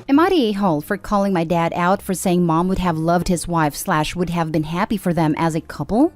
Am I the a-hole for calling my dad out for saying mom would have loved his wife / would have been happy for them as a couple?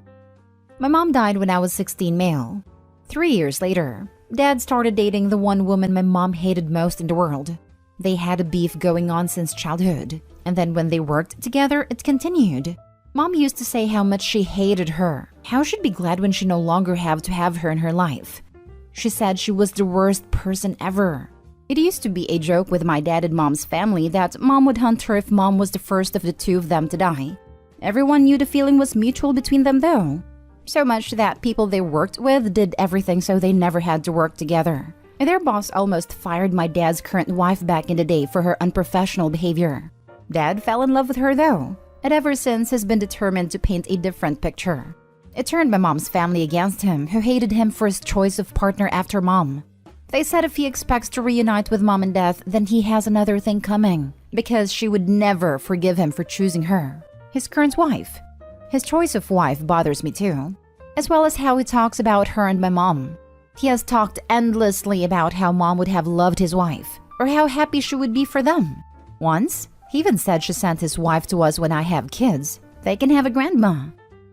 My mom died when I was 16 male. 3 years later, dad started dating the one woman my mom hated most in the world. They had a beef going on since childhood, and then when they worked together, it continued. Mom used to say how much she hated her, how she'd be glad when she no longer have to have her in her life. She said she was the worst person ever. It used to be a joke with my dad and mom's family that mom would hunt her if mom was the first of the two of them to die. Everyone knew the feeling was mutual between them though. So much that people they worked with did everything so they never had to work together. And their boss almost fired my dad's current wife back in the day for her unprofessional behavior. Dad fell in love with her though, and ever since has been determined to paint a different picture. It turned my mom's family against him, who hated him for his choice of partner after mom. They said if he expects to reunite with mom in death, then he has another thing coming, because she would never forgive him for choosing her, his current wife. His choice of wife bothers me too, as well as how he talks about her and my mom. He has talked endlessly about how mom would have loved his wife, or how happy she would be for them. Once, he even said she sent his wife to us when I have kids. They can have a grandma.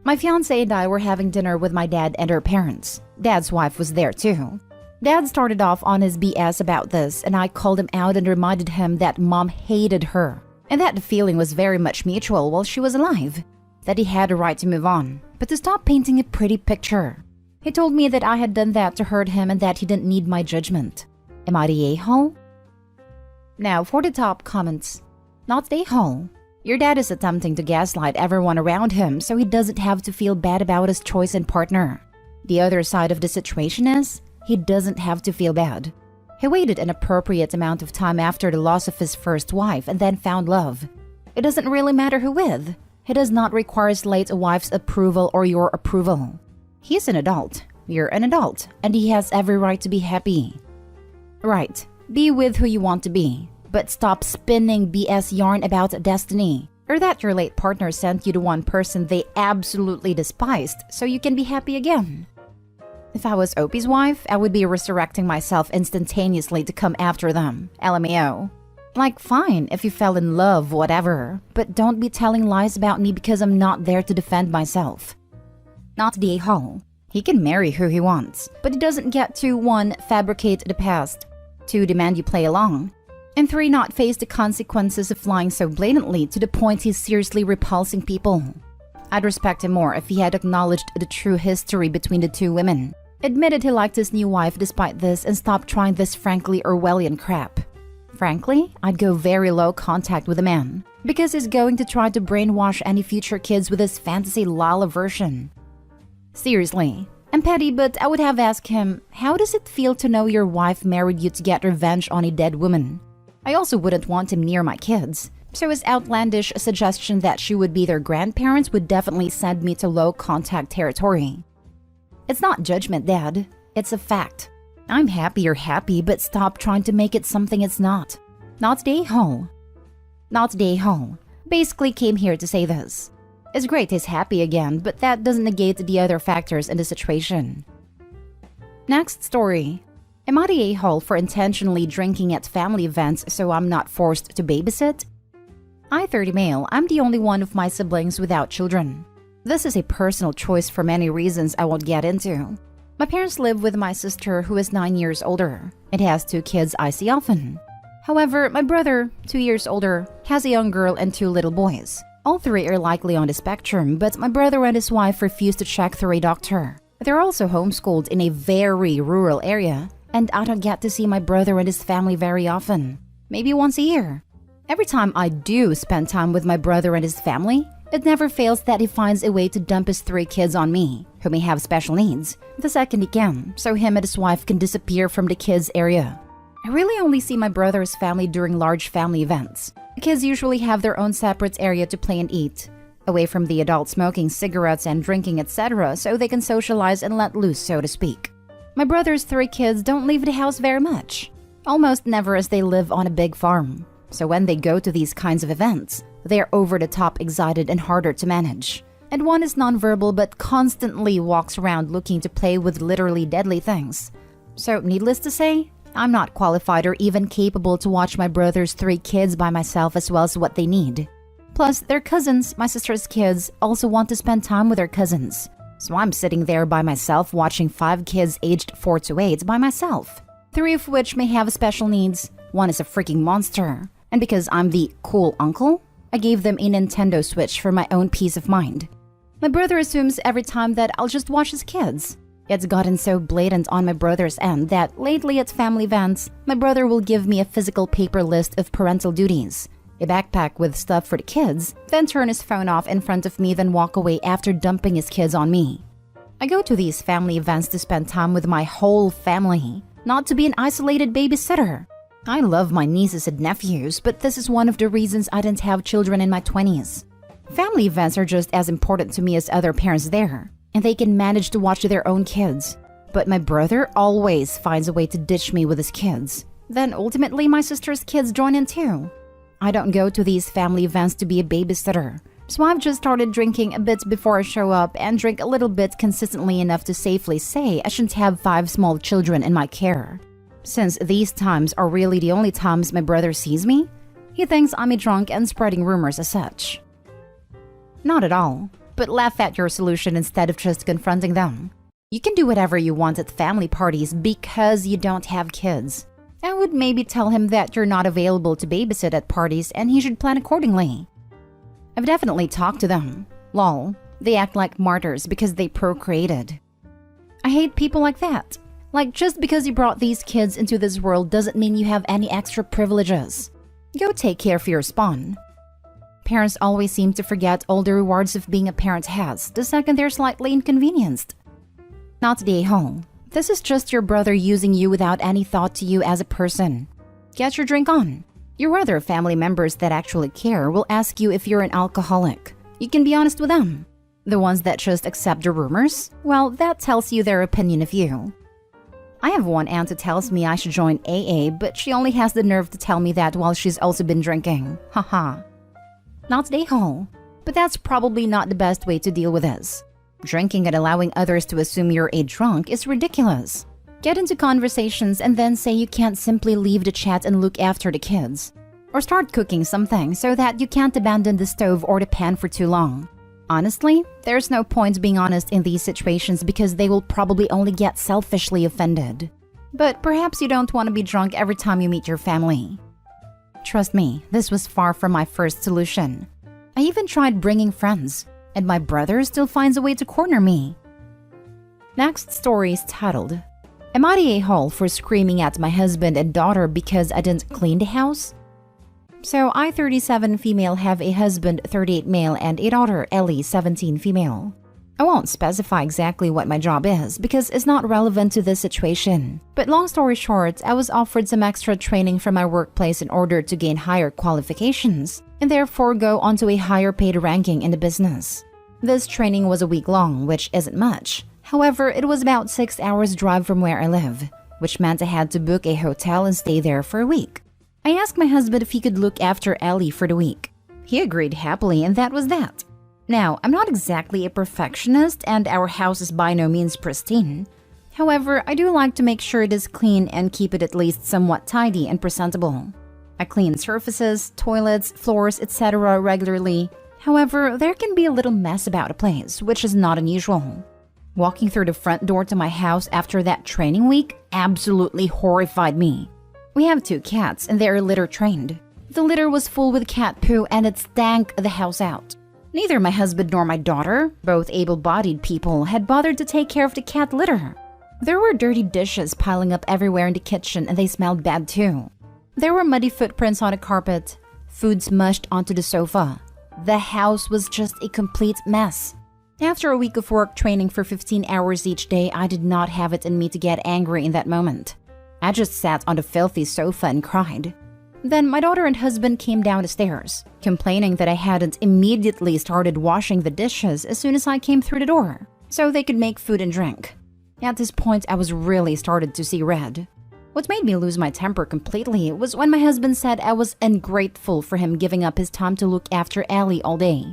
My fiancé and I were having dinner with my dad and her parents. Dad's wife was there too. Dad started off on his BS about this, and I called him out and reminded him that mom hated her, and that the feeling was very much mutual while she was alive, that he had a right to move on, but to stop painting a pretty picture. He told me that I had done that to hurt him and that he didn't need my judgment. Am I the a-hole? Now for the top comments. Not the a-hole. Your dad is attempting to gaslight everyone around him so he doesn't have to feel bad about his choice and partner. The other side of the situation is, he doesn't have to feel bad. He waited an appropriate amount of time after the loss of his first wife and then found love. It doesn't really matter who with. He does not require his late wife's approval or your approval. He's an adult, you're an adult, and he has every right to be happy. Right, be with who you want to be, but stop spinning BS yarn about destiny, or that your late partner sent you to one person they absolutely despised so you can be happy again. If I was Opie's wife, I would be resurrecting myself instantaneously to come after them, LMAO. Like, fine, if you fell in love, whatever, but don't be telling lies about me because I'm not there to defend myself. Not the a-hole. He can marry who he wants, but he doesn't get to 1. Fabricate the past, 2. Demand you play along, and 3. Not face the consequences of lying so blatantly to the point he's seriously repulsing people. I'd respect him more if he had acknowledged the true history between the two women, admitted he liked his new wife despite this, and stopped trying this frankly Orwellian crap. Frankly, I'd go very low contact with a man, because he's going to try to brainwash any future kids with his fantasy Lala version. Seriously, I'm petty, but I would have asked him, how does it feel to know your wife married you to get revenge on a dead woman? I also wouldn't want him near my kids, so his outlandish suggestion that she would be their grandparents would definitely send me to low contact territory. It's not judgment, Dad. It's a fact. I'm happy you're happy, but stop trying to make it something it's not. Not the a-hole. Not the a-hole. Basically came here to say this. It's great he's happy again, but that doesn't negate the other factors in the situation. Next story. Am I the a-hole for intentionally drinking at family events so I'm not forced to babysit? I, 30 male, I'm the only one of my siblings without children. This is a personal choice for many reasons I won't get into. My parents live with my sister who is 9 years older and has 2 kids I see often. However, my brother, 2 years older, has a young girl and 2 little boys. All 3 are likely on the spectrum, but my brother and his wife refuse to check through a doctor. They're also homeschooled in a very rural area, and I don't get to see my brother and his family very often, maybe once a year. Every time I do spend time with my brother and his family, it never fails that he finds a way to dump his 3 kids on me, who may have special needs, the second he can, so him and his wife can disappear from the kids' area. I really only see my brother's family during large family events. The kids usually have their own separate area to play and eat, away from the adults smoking cigarettes and drinking, etc., so they can socialize and let loose, so to speak. My brother's 3 kids don't leave the house very much, almost never, as they live on a big farm. So when they go to these kinds of events, they are over the top excited and harder to manage. And one is nonverbal but constantly walks around looking to play with literally deadly things. So needless to say, I'm not qualified or even capable to watch my brother's 3 kids by myself as well as what they need. Plus, their cousins, my sister's kids, also want to spend time with their cousins. So I'm sitting there by myself watching 5 kids aged 4 to 8 by myself. 3 of which may have special needs. 1 is a freaking monster. And because I'm the cool uncle, I gave them a Nintendo Switch for my own peace of mind. My brother assumes every time that I'll just watch his kids. It's gotten so blatant on my brother's end that lately at family events, my brother will give me a physical paper list of parental duties, a backpack with stuff for the kids, then turn his phone off in front of me, then walk away after dumping his kids on me. I go to these family events to spend time with my whole family, not to be an isolated babysitter. I love my nieces and nephews, but this is one of the reasons I didn't have children in my 20s. Family events are just as important to me as other parents there, and they can manage to watch their own kids. But my brother always finds a way to ditch me with his kids. Then ultimately my sister's kids join in too. I don't go to these family events to be a babysitter, so I've just started drinking a bit before I show up and drink a little bit consistently enough to safely say I shouldn't have 5 small children in my care. Since these times are really the only times my brother sees me, he thinks I'm a drunk and spreading rumors as such. Not at all, but laugh at your solution instead of just confronting them. You can do whatever you want at family parties because you don't have kids. I would maybe tell him that you're not available to babysit at parties and he should plan accordingly. I've definitely talked to them. Lol, they act like martyrs because they procreated. I hate people like that. Like, just because you brought these kids into this world doesn't mean you have any extra privileges. Go take care of your spawn. Parents always seem to forget all the rewards of being a parent has the second they're slightly inconvenienced. Not the a-hole. This is just your brother using you without any thought to you as a person. Get your drink on. Your other family members that actually care will ask you if you're an alcoholic. You can be honest with them. The ones that just accept the rumors, well, that tells you their opinion of you. I have one aunt who tells me I should join AA, but she only has the nerve to tell me that while she's also been drinking. Haha. Not the a-hole, but that's probably not the best way to deal with this. Drinking and allowing others to assume you're a drunk is ridiculous. Get into conversations and then say you can't simply leave the chat and look after the kids. Or start cooking something so that you can't abandon the stove or the pan for too long. Honestly, there's no point being honest in these situations because they will probably only get selfishly offended. But perhaps you don't want to be drunk every time you meet your family. Trust me, this was far from my first solution. I even tried bringing friends, and my brother still finds a way to corner me. Next story is titled, Am I the a-hole for screaming at my husband and daughter because I didn't clean the house? So I, 37 female, have a husband, 38 male, and a daughter, Ellie, 17 female. I won't specify exactly what my job is because it's not relevant to this situation. But long story short, I was offered some extra training from my workplace in order to gain higher qualifications and therefore go onto a higher paid ranking in the business. This training was a week long, which isn't much. However, it was about 6 hours drive from where I live, which meant I had to book a hotel and stay there for a week. I asked my husband if he could look after Ellie for the week. He agreed happily, and that was that. Now, I'm not exactly a perfectionist, and our house is by no means pristine. However, I do like to make sure it is clean and keep it at least somewhat tidy and presentable. I clean surfaces, toilets, floors, etc. regularly. However, there can be a little mess about a place, which is not unusual. Walking through the front door to my house after that training week absolutely horrified me. We have 2 cats and they are litter trained. The litter was full with cat poo and it stank the house out. Neither my husband nor my daughter, both able-bodied people, had bothered to take care of the cat litter. There were dirty dishes piling up everywhere in the kitchen and they smelled bad too. There were muddy footprints on the carpet, food smushed onto the sofa. The house was just a complete mess. After a week of work training for 15 hours each day, I did not have it in me to get angry in that moment. I just sat on the filthy sofa and cried. Then my daughter and husband came down the stairs, complaining that I hadn't immediately started washing the dishes as soon as I came through the door, so they could make food and drink. At this point, I was really started to see red. What made me lose my temper completely was when my husband said I was ungrateful for him giving up his time to look after Ellie all day.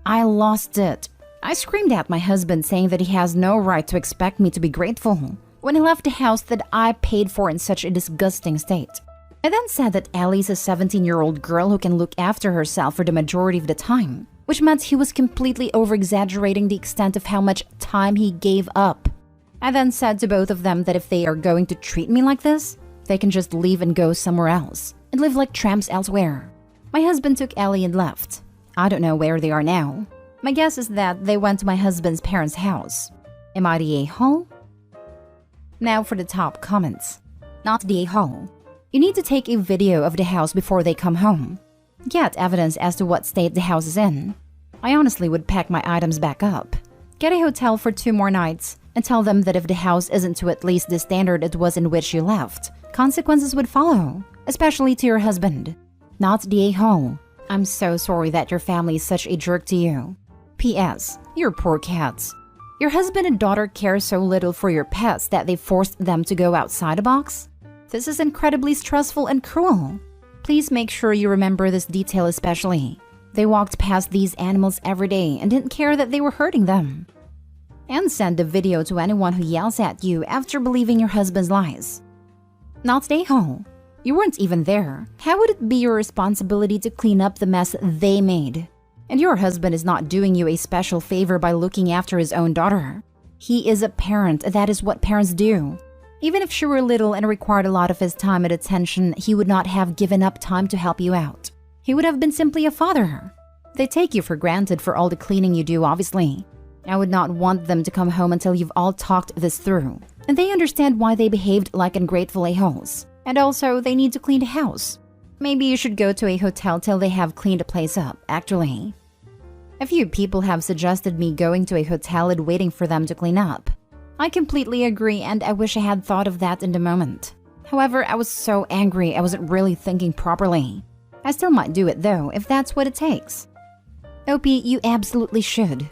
I lost it. I screamed at my husband saying that he has no right to expect me to be grateful. when he left the house that I paid for in such a disgusting state. I then said that Ellie's a 17-year-old girl who can look after herself for the majority of the time, which meant he was completely over-exaggerating the extent of how much time he gave up. I then said to both of them that if they are going to treat me like this, they can just leave and go somewhere else and live like tramps elsewhere. My husband took Ellie and left. I don't know where they are now. My guess is that they went to my husband's parents' house. Am I the a-hole? Now for the top comments. Not the a-hole. You need to take a video of the house before they come home. Get evidence as to what state the house is in. I honestly would pack my items back up. Get a hotel for 2 more nights and tell them that if the house isn't to at least the standard it was in which you left, consequences would follow, especially to your husband. Not the a-hole. I'm so sorry that your family is such a jerk to you. P.S. Your poor cats. Your husband and daughter care so little for your pets that they forced them to go outside a box? This is incredibly stressful and cruel. Please make sure you remember this detail especially. They walked past these animals every day and didn't care that they were hurting them. And send the video to anyone who yells at you after believing your husband's lies. Not the a-hole. You weren't even there. How would it be your responsibility to clean up the mess they made? And your husband is not doing you a special favor by looking after his own daughter. He is a parent. That is what parents do. Even if she were little and required a lot of his time and attention, he would not have given up time to help you out. He would have been simply a father. They take you for granted for all the cleaning you do, obviously. I would not want them to come home until you've all talked this through, and they understand why they behaved like ungrateful a-holes. And also, they need to clean the house. Maybe you should go to a hotel till they have cleaned the place up, actually. A few people have suggested me going to a hotel and waiting for them to clean up. I completely agree, and I wish I had thought of that in the moment. However, I was so angry I wasn't really thinking properly. I still might do it though, if that's what it takes. OP, you absolutely should.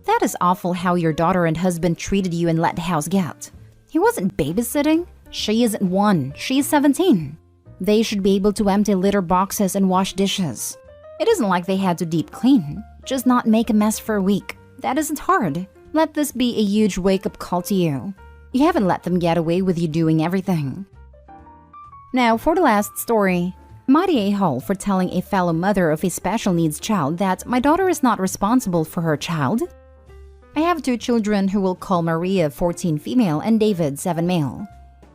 That is awful how your daughter and husband treated you and let the house get. He wasn't babysitting. She isn't 1, she's 17. They should be able to empty litter boxes and wash dishes. It isn't like they had to deep clean. Just not make a mess for a week. That isn't hard. Let this be a huge wake-up call to you. You haven't let them get away with you doing everything. Now for the last story. Am I the a-hole for telling a fellow mother of a special needs child that my daughter is not responsible for her child? I have 2 children who we'll call Maria, 14 female, and David, 7 male.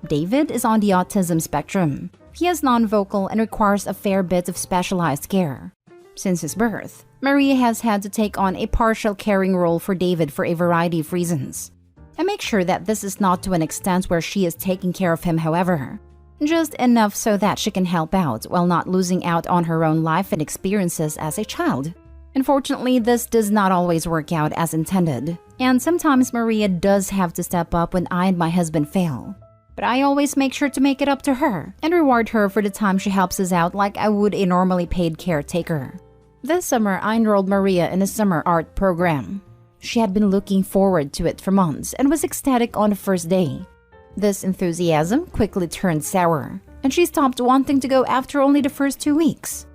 David is on the autism spectrum. He is non-vocal and requires a fair bit of specialized care. Since his birth, Maria has had to take on a partial caring role for David for a variety of reasons. I make sure that this is not to an extent where she is taking care of him, however. Just enough so that she can help out while not losing out on her own life and experiences as a child. Unfortunately, this does not always work out as intended, and sometimes Maria does have to step up when I and my husband fail. But I always make sure to make it up to her and reward her for the time she helps us out like I would a normally paid caretaker. This summer, I enrolled Maria in a summer art program. She had been looking forward to it for months and was ecstatic on the first day. This enthusiasm quickly turned sour, and she stopped wanting to go after only the first 2 weeks.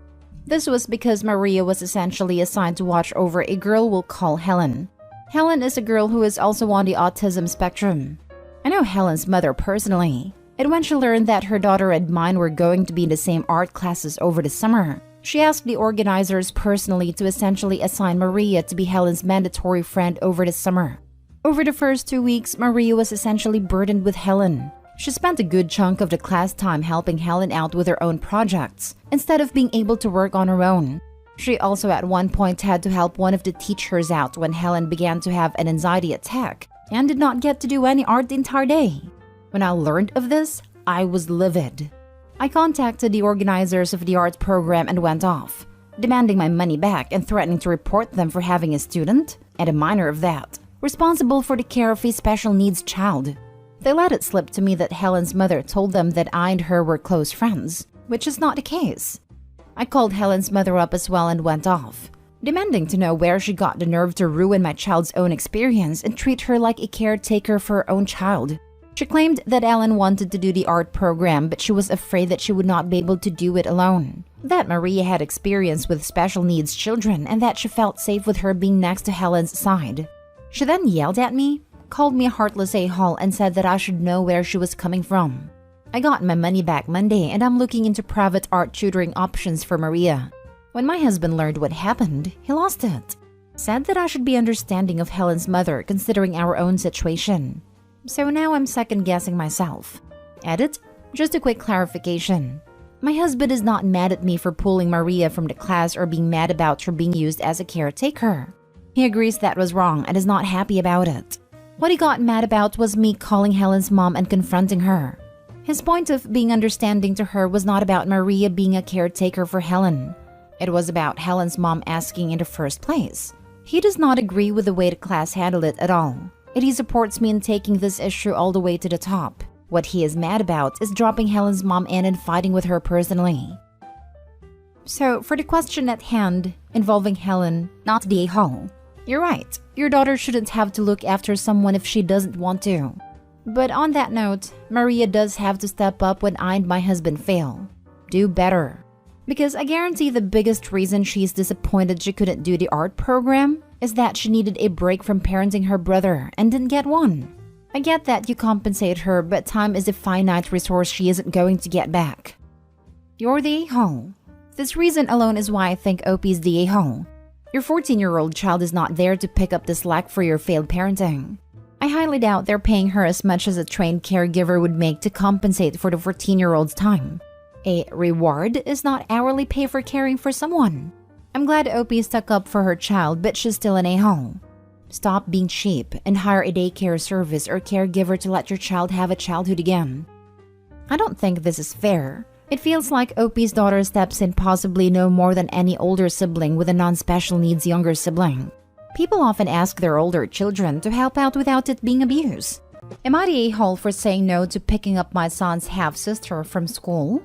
This was because Maria was essentially assigned to watch over a girl we'll call Helen. Helen is a girl who is also on the autism spectrum. I know Helen's mother personally, and when she learned that her daughter and mine were going to be in the same art classes over the summer, she asked the organizers personally to essentially assign Maria to be Helen's mandatory friend over the summer. Over the first 2 weeks, Maria was essentially burdened with Helen. She spent a good chunk of the class time helping Helen out with her own projects, instead of being able to work on her own. She also at one point had to help one of the teachers out when Helen began to have an anxiety attack and did not get to do any art the entire day. When I learned of this, I was livid. I contacted the organizers of the art program and went off, demanding my money back and threatening to report them for having a student, and a minor of that, responsible for the care of a special needs child. They let it slip to me that Helen's mother told them that I and her were close friends, which is not the case. I called Helen's mother up as well and went off, demanding to know where she got the nerve to ruin my child's own experience and treat her like a caretaker for her own child. She claimed that Ellen wanted to do the art program, but she was afraid that she would not be able to do it alone. That Maria had experience with special needs children and that she felt safe with her being next to Helen's side. She then yelled at me, called me a heartless a-hole and said that I should know where she was coming from. I got my money back Monday and I'm looking into private art tutoring options for Maria. When my husband learned what happened, he lost it. Said that I should be understanding of Helen's mother considering our own situation. So now I'm second-guessing myself. Edit, just a quick clarification. My husband is not mad at me for pulling Maria from the class or being mad about her being used as a caretaker. He agrees that was wrong and is not happy about it. What he got mad about was me calling Helen's mom and confronting her. His point of being understanding to her was not about Maria being a caretaker for Helen. It was about Helen's mom asking in the first place. He does not agree with the way the class handled it at all, and he supports me in taking this issue all the way to the top. What he is mad about is dropping Helen's mom in and fighting with her personally. So, for the question at hand, involving Helen, not the a-hole. You're right, your daughter shouldn't have to look after someone if she doesn't want to. But on that note, Maria does have to step up when I and my husband fail. Do better. Because I guarantee the biggest reason she's disappointed she couldn't do the art program is that she needed a break from parenting her brother and didn't get one. I get that you compensate her, but time is a finite resource she isn't going to get back. You're the a-hole. This reason alone is why I think Opie's the a-hole. Your 14-year-old child is not there to pick up the slack for your failed parenting. I highly doubt they're paying her as much as a trained caregiver would make to compensate for the 14-year-old's time. A reward is not hourly pay for caring for someone. I'm glad Opie stuck up for her child, but she's still an a-hole. Stop being cheap and hire a daycare service or caregiver to let your child have a childhood again. I don't think this is fair. It feels like Opie's daughter steps in possibly no more than any older sibling with a non-special needs younger sibling. People often ask their older children to help out without it being abuse. Am I the a-hole for saying no to picking up my son's half-sister from school?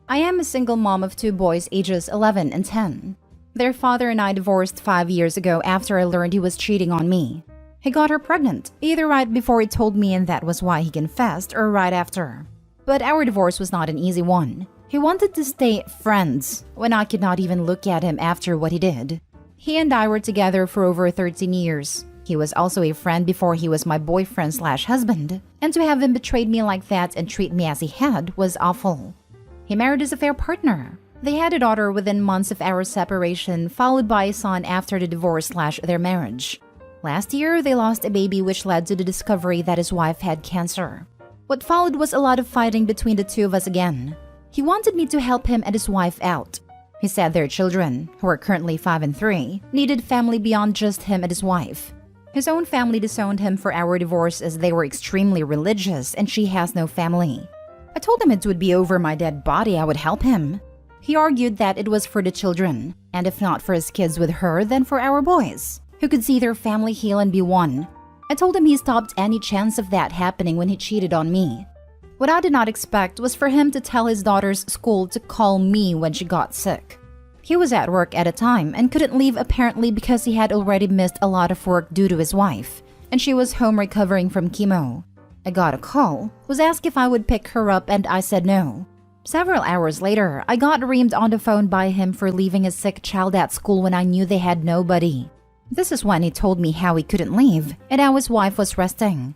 I am a single mom of 2 boys ages 11 and 10. Their father and I divorced 5 years ago after I learned he was cheating on me. He got her pregnant, either right before he told me and that was why he confessed, or right after. But our divorce was not an easy one. He wanted to stay friends when I could not even look at him after what he did. He and I were together for over 13 years. He was also a friend before he was my boyfriend/husband, and to have him betrayed me like that and treat me as he had was awful. He married his affair partner. They had a daughter within months of our separation, followed by a son after the divorce/their marriage. Last year, they lost a baby, which led to the discovery that his wife had cancer. What followed was a lot of fighting between the two of us again. He wanted me to help him and his wife out. He said their children, who are currently 5 and 3, needed family beyond just him and his wife. His own family disowned him for our divorce as they were extremely religious and she has no family. I told him it would be over my dead body I would help him. He argued that it was for the children, and if not for his kids with her, then for our boys, who could see their family heal and be one. I told him he stopped any chance of that happening when he cheated on me. What I did not expect was for him to tell his daughter's school to call me when she got sick. He was at work at a time and couldn't leave apparently because he had already missed a lot of work due to his wife, and she was home recovering from chemo. I got a call, was asked if I would pick her up, and I said no. Several hours later, I got reamed on the phone by him for leaving a sick child at school when I knew they had nobody. This is when he told me how he couldn't leave and how his wife was resting.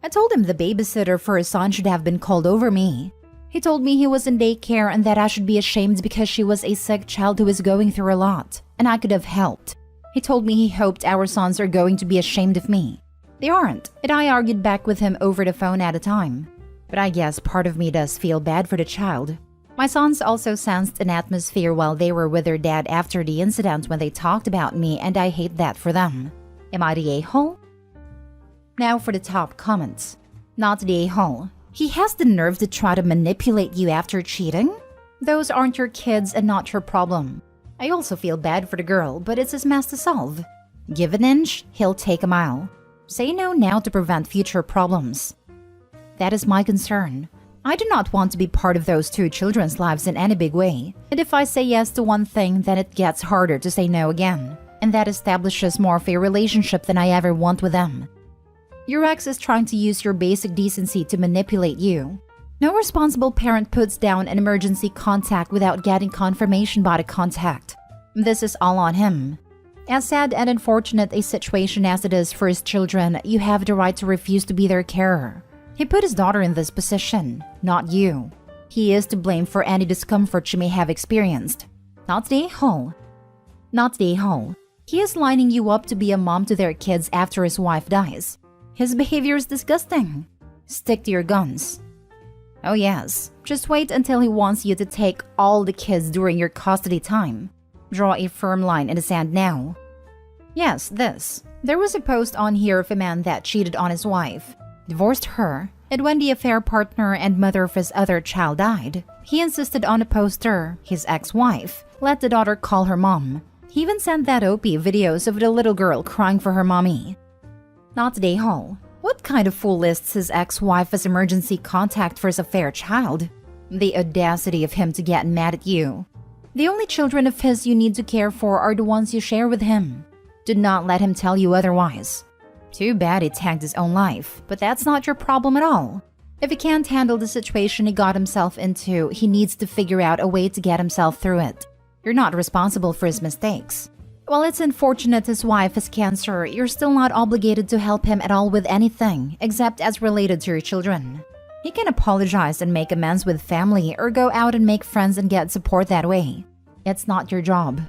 I told him the babysitter for his son should have been called over me. He told me he was in daycare and that I should be ashamed because she was a sick child who was going through a lot, and I could have helped. He told me he hoped our sons are going to be ashamed of me. They aren't, and I argued back with him over the phone at a time. But I guess part of me does feel bad for the child. My sons also sensed an atmosphere while they were with their dad after the incident when they talked about me, and I hate that for them. Am I the a-hole? Now for the top comments. Not the a-hole. He has the nerve to try to manipulate you after cheating? Those aren't your kids and not your problem. I also feel bad for the girl, but it's his mess to solve. Give an inch, he'll take a mile. Say no now to prevent future problems. That is my concern. I do not want to be part of those 2 children's lives in any big way. And if I say yes to one thing, then it gets harder to say no again. And that establishes more of a relationship than I ever want with them. Your ex is trying to use your basic decency to manipulate you. No responsible parent puts down an emergency contact without getting confirmation by the contact. This is all on him. As sad and unfortunate a situation as it is for his children, you have the right to refuse to be their carer. He put his daughter in this position, not you. He is to blame for any discomfort she may have experienced. Not the a-hole. Not the a-hole. He is lining you up to be a mom to their kids after his wife dies. His behavior is disgusting. Stick to your guns. Oh yes, just wait until he wants you to take all the kids during your custody time. Draw a firm line in the sand now. Yes, this. There was a post on here of a man that cheated on his wife, divorced her, and when the affair partner and mother of his other child died, he insisted on a poster, his ex-wife, let the daughter call her mom. He even sent that OP videos of the little girl crying for her mommy. Not today, Hall. What kind of fool lists his ex-wife as emergency contact for his affair child? The audacity of him to get mad at you. The only children of his you need to care for are the ones you share with him. Do not let him tell you otherwise. Too bad he tanked his own life, but that's not your problem at all. If he can't handle the situation he got himself into, he needs to figure out a way to get himself through it. You're not responsible for his mistakes. While it's unfortunate his wife has cancer, you're still not obligated to help him at all with anything, except as related to your children. He can apologize and make amends with family or go out and make friends and get support that way. It's not your job.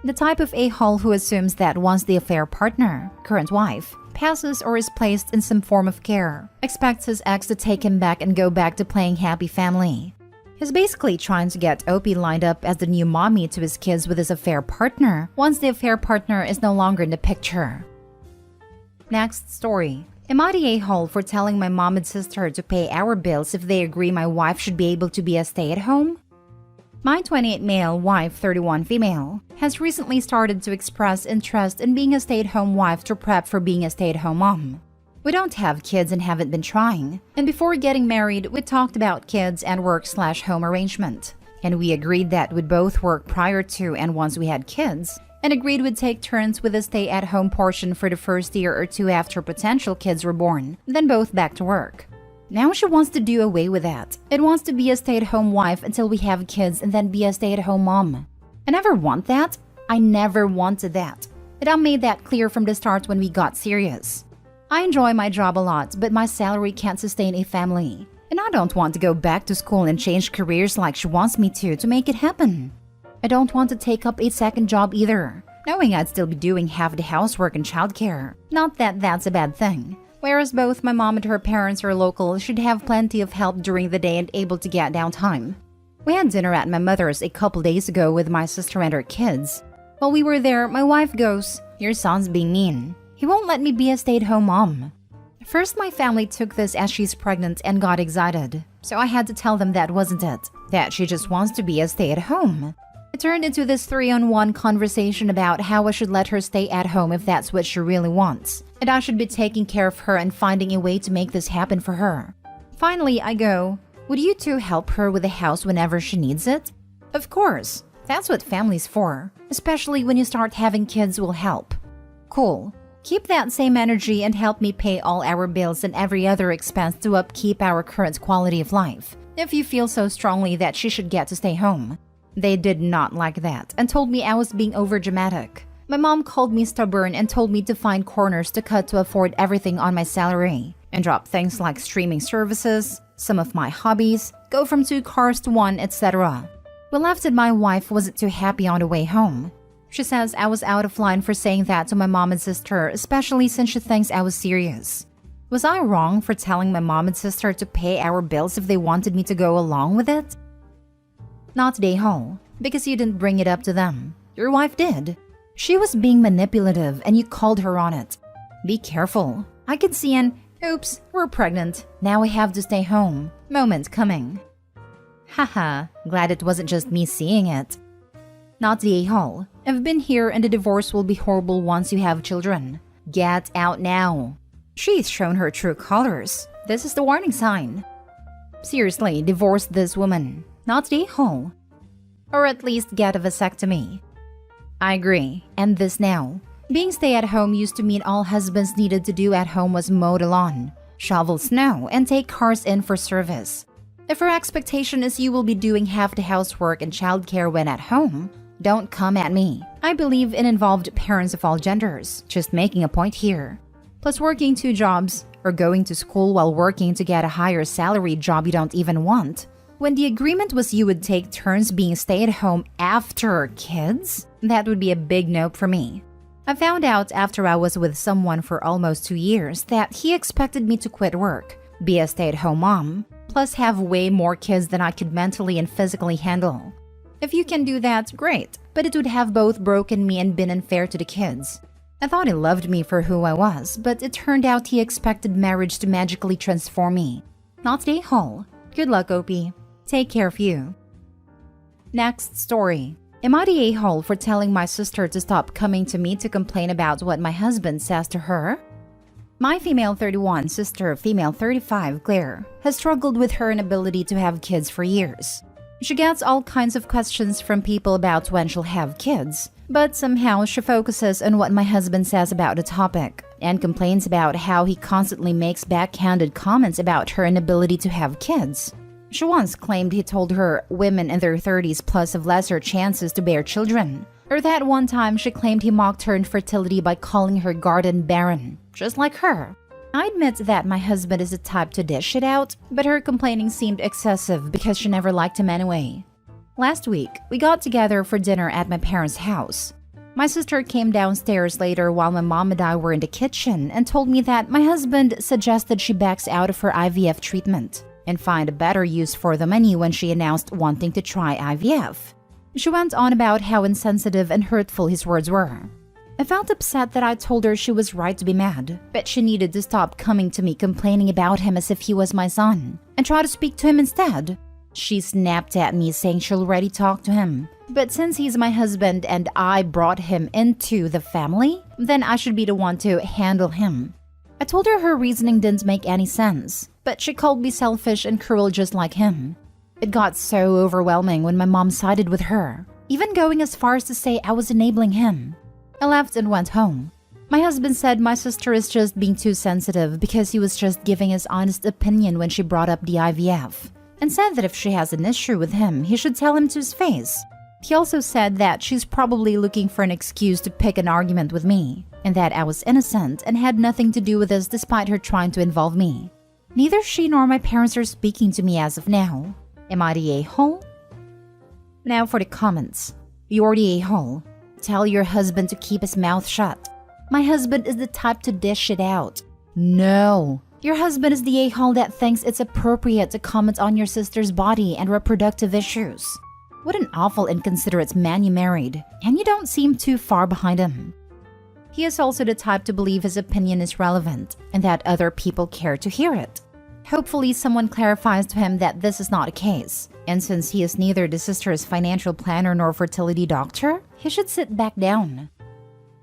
The type of a-hole who assumes that once the affair partner, current wife, passes or is placed in some form of care, expects his ex to take him back and go back to playing happy family. He's basically trying to get OP lined up as the new mommy to his kids with his affair partner once the affair partner is no longer in the picture. Next story. Am I the a-hole for telling my mom and sister to pay our bills if they agree my wife should be able to be a stay-at-home? My 28 male, wife 31 female, has recently started to express interest in being a stay-at-home wife to prep for being a stay-at-home mom. We don't have kids and haven't been trying, and before getting married, we talked about kids and work/home arrangement. And we agreed that we'd both work prior to and once we had kids, and agreed we'd take turns with the stay-at-home portion for the first year or two after potential kids were born, then both back to work. Now she wants to do away with that. It wants to be a stay-at-home wife until we have kids and then be a stay-at-home mom. I never want that. I never wanted that. But I made that clear from the start when we got serious. I enjoy my job a lot, but my salary can't sustain a family. And I don't want to go back to school and change careers like she wants me to make it happen. I don't want to take up a second job either, knowing I'd still be doing half the housework and childcare. Not that that's a bad thing. Whereas both my mom and her parents are local, she'd have plenty of help during the day and able to get downtime. We had dinner at my mother's a couple days ago with my sister and her kids. While we were there, my wife goes, "Your son's being mean. He won't let me be a stay-at-home mom." First, my family took this as she's pregnant and got excited. So I had to tell them that wasn't it, that she just wants to be a stay-at-home. It turned into this 3-on-1 conversation about how I should let her stay at home if that's what she really wants, and I should be taking care of her and finding a way to make this happen for her. Finally, I go, "Would you two help her with the house whenever she needs it?" Of course, that's what family's for, especially when you start having kids will help. Cool. Keep that same energy and help me pay all our bills and every other expense to upkeep our current quality of life, if you feel so strongly that she should get to stay home. They did not like that and told me I was being overdramatic. My mom called me stubborn and told me to find corners to cut to afford everything on my salary and drop things like streaming services, some of my hobbies, go from 2 cars to 1, etc. We left and my wife wasn't too happy on the way home. She says I was out of line for saying that to my mom and sister, especially since she thinks I was serious. Was I wrong for telling my mom and sister to pay our bills if they wanted me to go along with it? Not today, Ho, because you didn't bring it up to them. Your wife did. She was being manipulative and you called her on it. Be careful. I could see an, "Oops, we're pregnant. Now we have to stay home" moment coming. Haha, glad it wasn't just me seeing it. Not the a-hole. I've been here and the divorce will be horrible once you have children. Get out now. She's shown her true colors. This is the warning sign. Seriously, divorce this woman. Not the a-hole. Or at least get a vasectomy. I agree. End this now. Being stay-at-home used to mean all husbands needed to do at home was mow the lawn, shovel snow, and take cars in for service. If her expectation is you will be doing half the housework and childcare when at home, Don't come at me. I believe in involved parents of all genders, just making a point here. Plus working 2 jobs, or going to school while working to get a higher salary job you don't even want. When the agreement was you would take turns being stay-at-home after kids, that would be a big nope for me. I found out after I was with someone for almost 2 years that he expected me to quit work, be a stay-at-home mom, plus have way more kids than I could mentally and physically handle. If you can do that, great, but it would have both broken me and been unfair to the kids. I thought he loved me for who I was, but it turned out he expected marriage to magically transform me. Not stay whole. Good luck, Opie. Take care of you. Next story. Am I the a-hole for telling my sister to stop coming to me to complain about what my husband says to her? My female 31 sister, female 35, Claire, has struggled with her inability to have kids for years. She gets all kinds of questions from people about when she'll have kids, but somehow she focuses on what my husband says about the topic and complains about how he constantly makes backhanded comments about her inability to have kids. She once claimed he told her women in their 30s plus have lesser chances to bear children. Or that one time she claimed he mocked her infertility by calling her garden barren, just like her. I admit that my husband is the type to dish it out, but her complaining seemed excessive because she never liked him anyway. Last week, we got together for dinner at my parents' house. My sister came downstairs later while my mom and I were in the kitchen and told me that my husband suggested she backs out of her IVF treatment and find a better use for the money when she announced wanting to try IVF. She went on about how insensitive and hurtful his words were. I felt upset that I told her she was right to be mad, but she needed to stop coming to me complaining about him as if he was my son, and try to speak to him instead. She snapped at me saying she'll already talk to him, but since he's my husband and I brought him into the family, then I should be the one to handle him. I told her reasoning didn't make any sense, but she called me selfish and cruel just like him. It got so overwhelming when my mom sided with her, even going as far as to say I was enabling him. I left and went home. My husband said my sister is just being too sensitive because he was just giving his honest opinion when she brought up the IVF, and said that if she has an issue with him, he should tell him to his face. He also said that she's probably looking for an excuse to pick an argument with me, and that I was innocent and had nothing to do with this despite her trying to involve me. Neither she nor my parents are speaking to me as of now. Am I the a-hole? Now for the comments. You're the a-hole. Tell your husband to keep his mouth shut. My husband is the type to dish it out. No. Your husband is the a-hole that thinks it's appropriate to comment on your sister's body and reproductive issues. What an awful inconsiderate man you married, and you don't seem too far behind him. He is also the type to believe his opinion is relevant and that other people care to hear it. Hopefully someone clarifies to him that this is not the case, and since he is neither the sister's financial planner nor fertility doctor, he should sit back down.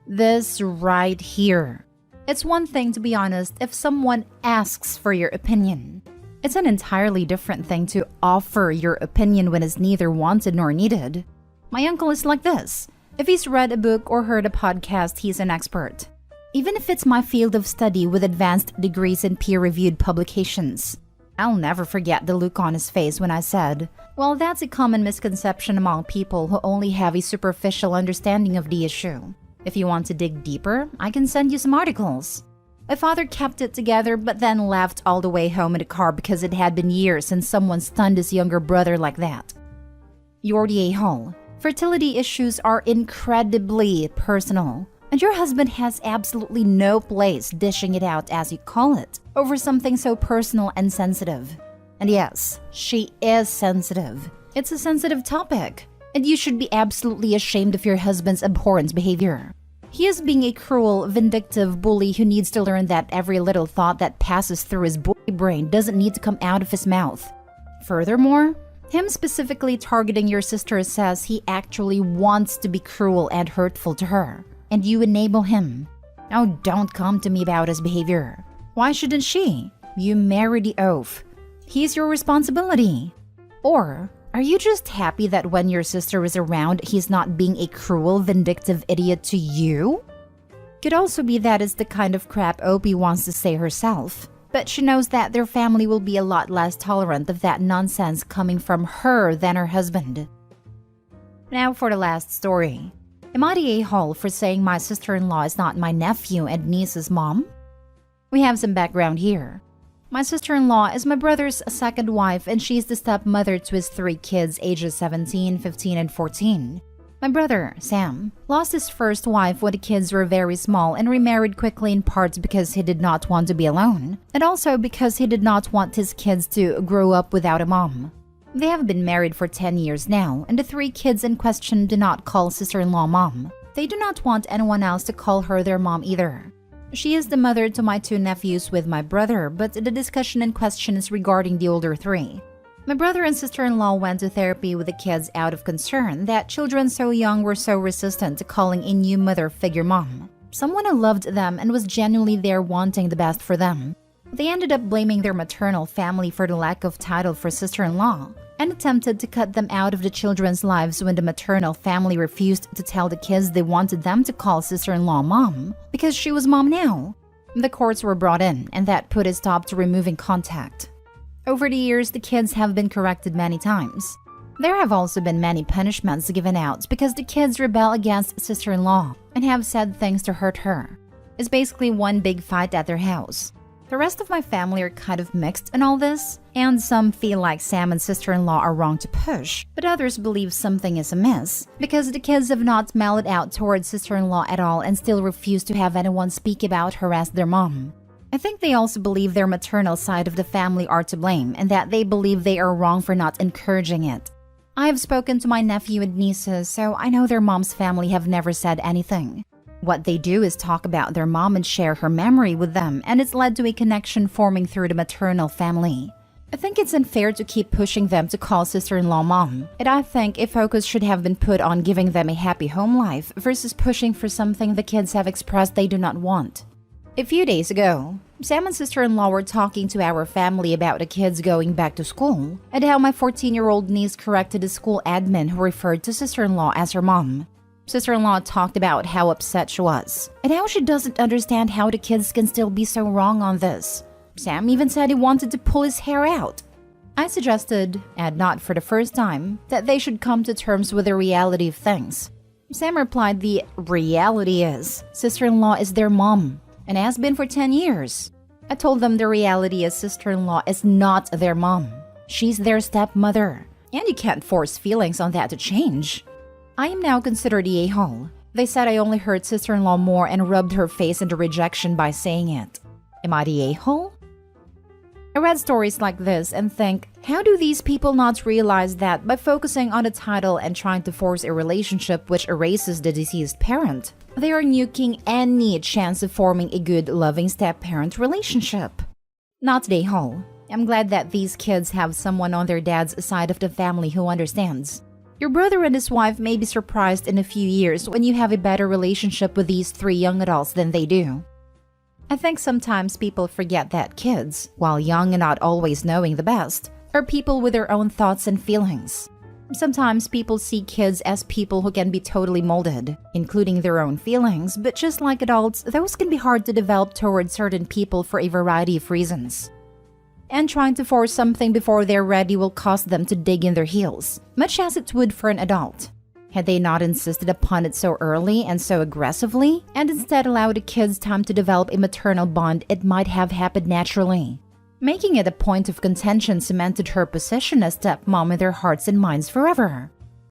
This right here. It's one thing, to be honest, if someone asks for your opinion. It's an entirely different thing to offer your opinion when it's neither wanted nor needed. My uncle is like this. If he's read a book or heard a podcast, he's an expert. Even if it's my field of study with advanced degrees in peer-reviewed publications. I'll never forget the look on his face when I said, well, that's a common misconception among people who only have a superficial understanding of the issue. If you want to dig deeper, I can send you some articles. My father kept it together but then left all the way home in the car because it had been years since someone stunned his younger brother like that. You're the a-hole. Fertility issues are incredibly personal, and your husband has absolutely no place dishing it out, as you call it, over something so personal and sensitive. And yes, she is sensitive. It's a sensitive topic, and you should be absolutely ashamed of your husband's abhorrent behavior. He is being a cruel, vindictive bully who needs to learn that every little thought that passes through his boy brain doesn't need to come out of his mouth. Furthermore, him specifically targeting your sister says he actually wants to be cruel and hurtful to her, and you enable him. Now don't come to me about his behavior. Why shouldn't she? You married the oaf. He's your responsibility. Or are you just happy that when your sister is around, he's not being a cruel, vindictive idiot to you? Could also be that is the kind of crap Opie wants to say herself, but she knows that their family will be a lot less tolerant of that nonsense coming from her than her husband. Now for the last story. Am I the a-hole for saying my sister-in-law is not my nephew and niece's mom? We have some background here. My sister-in-law is my brother's second wife, and she's the stepmother to his 3 kids ages 17, 15, and 14. My brother, Sam, lost his first wife when the kids were very small and remarried quickly, in part because he did not want to be alone, and also because he did not want his kids to grow up without a mom. They have been married for 10 years now, and the 3 kids in question do not call sister-in-law mom. They do not want anyone else to call her their mom either. She is the mother to my 2 nephews with my brother, but the discussion in question is regarding the older 3. My brother and sister-in-law went to therapy with the kids out of concern that children so young were so resistant to calling a new mother figure mom, someone who loved them and was genuinely there wanting the best for them. They ended up blaming their maternal family for the lack of title for sister-in-law and attempted to cut them out of the children's lives when the maternal family refused to tell the kids they wanted them to call sister-in-law mom because she was mom now. The courts were brought in, and that put a stop to removing contact. Over the years, the kids have been corrected many times. There have also been many punishments given out because the kids rebel against sister-in-law and have said things to hurt her. It's basically one big fight at their house. The rest of my family are kind of mixed in all this, and some feel like Sam and sister-in-law are wrong to push, but others believe something is amiss because the kids have not mellowed out towards sister-in-law at all and still refuse to have anyone speak about her as their mom. I think they also believe their maternal side of the family are to blame and that they believe they are wrong for not encouraging it. I have spoken to my nephew and nieces, so I know their mom's family have never said anything. What they do is talk about their mom and share her memory with them, and it's led to a connection forming through the maternal family. I think it's unfair to keep pushing them to call sister-in-law mom, and I think a focus should have been put on giving them a happy home life versus pushing for something the kids have expressed they do not want. A few days ago, Sam and sister-in-law were talking to our family about the kids going back to school and how my 14-year-old niece corrected the school admin who referred to sister-in-law as her mom. Sister-in-law talked about how upset she was and how she doesn't understand how the kids can still be so wrong on this. Sam even said he wanted to pull his hair out. I suggested, and not for the first time, that they should come to terms with the reality of things. Sam replied the reality is sister-in-law is their mom and has been for 10 years. I told them the reality is sister-in-law is not their mom. She's their stepmother, and you can't force feelings on that to change. I am now considered the a-hole. They said I only hurt sister-in-law more and rubbed her face into rejection by saying it. Am I the a-hole? I read stories like this and think, how do these people not realize that by focusing on the title and trying to force a relationship which erases the deceased parent, they are nuking any chance of forming a good, loving step-parent relationship? Not the a-hole. I'm glad that these kids have someone on their dad's side of the family who understands. Your brother and his wife may be surprised in a few years when you have a better relationship with these 3 young adults than they do. I think sometimes people forget that kids, while young and not always knowing the best, are people with their own thoughts and feelings. Sometimes people see kids as people who can be totally molded, including their own feelings, but just like adults, those can be hard to develop towards certain people for a variety of reasons. And trying to force something before they're ready will cause them to dig in their heels, much as it would for an adult. Had they not insisted upon it so early and so aggressively, and instead allowed the kids time to develop a maternal bond, it might have happened naturally. Making it a point of contention cemented her position as stepmom in their hearts and minds forever.